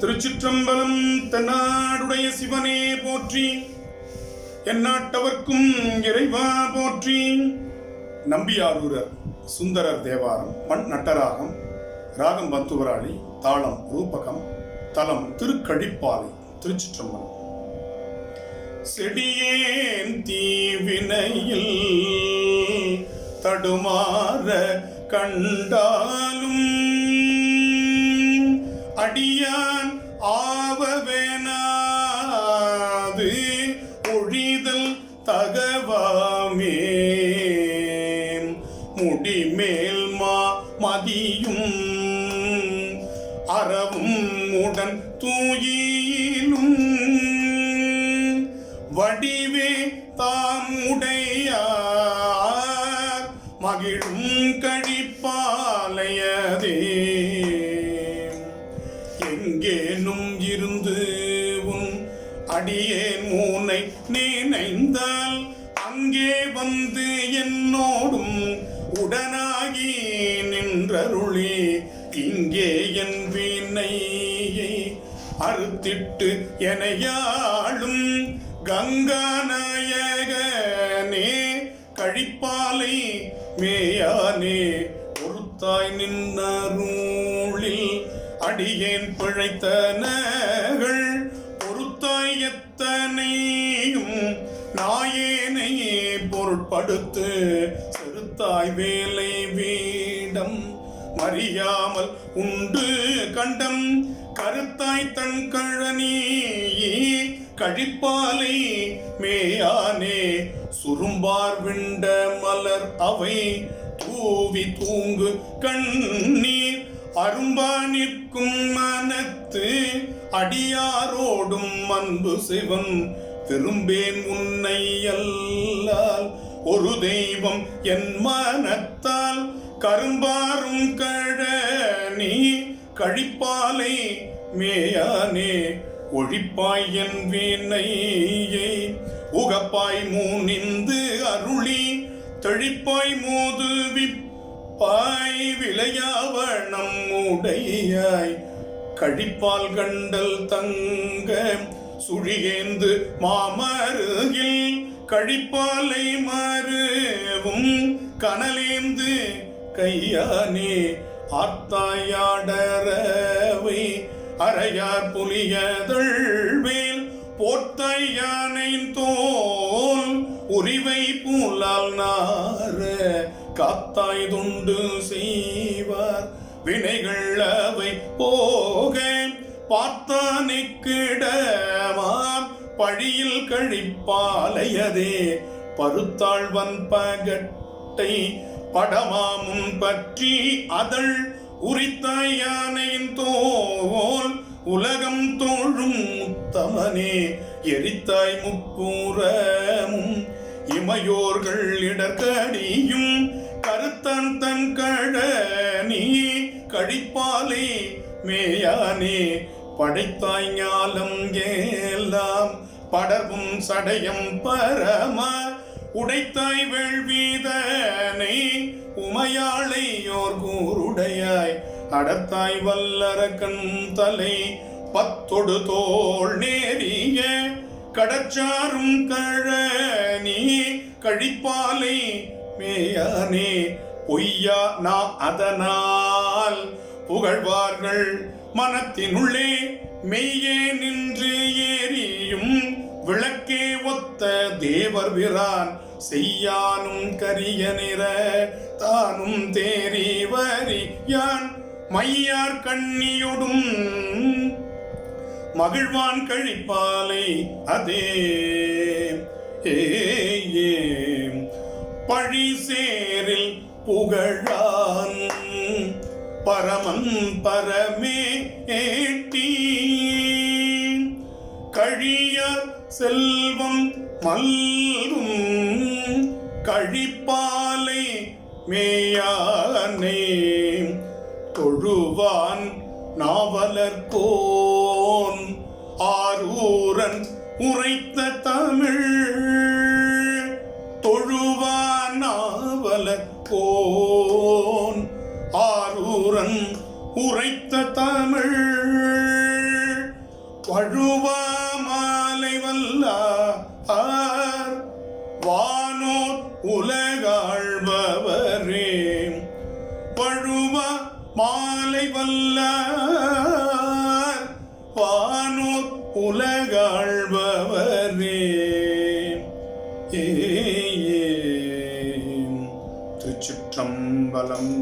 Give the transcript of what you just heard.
திருச்சிற்றம்பலம். தென்னாடுடைய சிவனே போற்றி, எந்நாட்டவர்க்கும் இறைவா போற்றி. நம்பியாரூரர் சுந்தரர் தேவாரம். மண் நட்டராகம். ராகம் பந்துவராளி. தாளம் ரூபகம். தலம் திருக்கழிப்பாலை. திருச்சிற்றம்பலம். செடியேன் தீவினையில் தடுமாற கண்டாலும் அடியான் ஆவவேனாது ஒழிதல் தகவாமே. முடிமேல் மதியும் அறவும் உடன் தூயிலும் வடிவே தாமுடையார் மகிழும் கழிப்பாலையதே. எங்கேனும் இருந்து உன் அடியேன் மூனை நினைந்தால் அங்கே வந்து என்னோடும் உடனாகி நின்றருளி இங்கே என் வினையை அறுத்திட்டு எனையாளும் கங்காநாயகனே கழிப்பாலை மேயானே. ஒருத்தாய் நின்னருளில் அடியேன் பிழைத்தனகள் பொறுத்தாய் எத்தனையும் நாயேனை பொருட்படுத்து செருத்தாய் வேலை வீடம் மறியாமல் உண்டு கண்டம் கருத்தாய் தன் கழனி கழிப்பாலை மேயானே. சுரும்பார் விண்ட மலர் அவை தூவி தூங்கு கண்ணீர் அரும்பா நிற்கும் மனத்து அடியாரோடும் அன்பு சிவன் திரும்பேன் உன்னை அல்லால் ஒரு தெய்வம் என் மனத்தால் கரும்பாரும் கழனி கழிப்பாலை மேயானே. ஒழிப்பாய் என் வீணையை உகப்பாய் மூனிந்து அருளி தெழிப்பாய் மோதுவிப்பாய் விளையாவணம் உடையாய் கழிப்பால் கண்டல் தங்க சுழியேந்து மாமருகில் கழிப்பாலை மருவும் கனலேந்து கையானே. ஆர்த்தாயாடரவை அறையார் புலியதழ்வேல் போர்த்தாய் யானையின் தோல் உரிவை பூலால் நார காத்தாய் துண்டு செய்வார் வினைகள் அவை போக பார்த்தானிக்கிடமாம் பழியில் கழிப்பாலையதே. பருத்தாழ்வன் பகட்டை படமாமும் பற்றி அதழ் உரித்தாய் யானையின் தோல் உலகம் தோழும் முத்தமனே. எரித்தாய் முப்புறமும் இமையோர்கள் இடர்கடியும் கருத்தான் தன் கழனி கழிப்பாலை மேயானே. படைத்தாய் ஞாலம் ஏலாம் படர்வும் சடையம் பரம உடைத்தாய் வேள்வீதனை உமையாளையோர் கூருடையாய் அடத்தாய் வல்லரக்கன் தலை பத்தொடு தோள் நேரிய கடச்சாரும் கழனி கழிப்பாலை மேயானே. பொய்யா நா அதனால் புகழ்வார்கள் மனத்தினுள்ளே மெய்யே நின்று ஏறியும் விளக்கே ஒத்த தேவர் விரான் செய்யானும் கரிய நிற தானும் தேறி வரியான் மையார் கண்ணியொடும் மகிழ்வான் கழிப்பாலை அதே. பழி சேரில் புகழான் பரமன் பரமே ஏட்டி கழிய செல்வம் மல்கும் கழிப்பாலை மேயானே. தொழுவான் நாவலர்கோன் ஆரூரன் உரைத்த தமிழ் தொழுவான் நாவலர்கோன் ஆரூரன் உரைத்த தமிழ் வழுவா மாலை வல்லார் வானோர் உலகாழ்பவரே வழுவா மாலை வல்லார் வானோர் உலகாழ்பவரே திருச்சிற்றம்பலம்.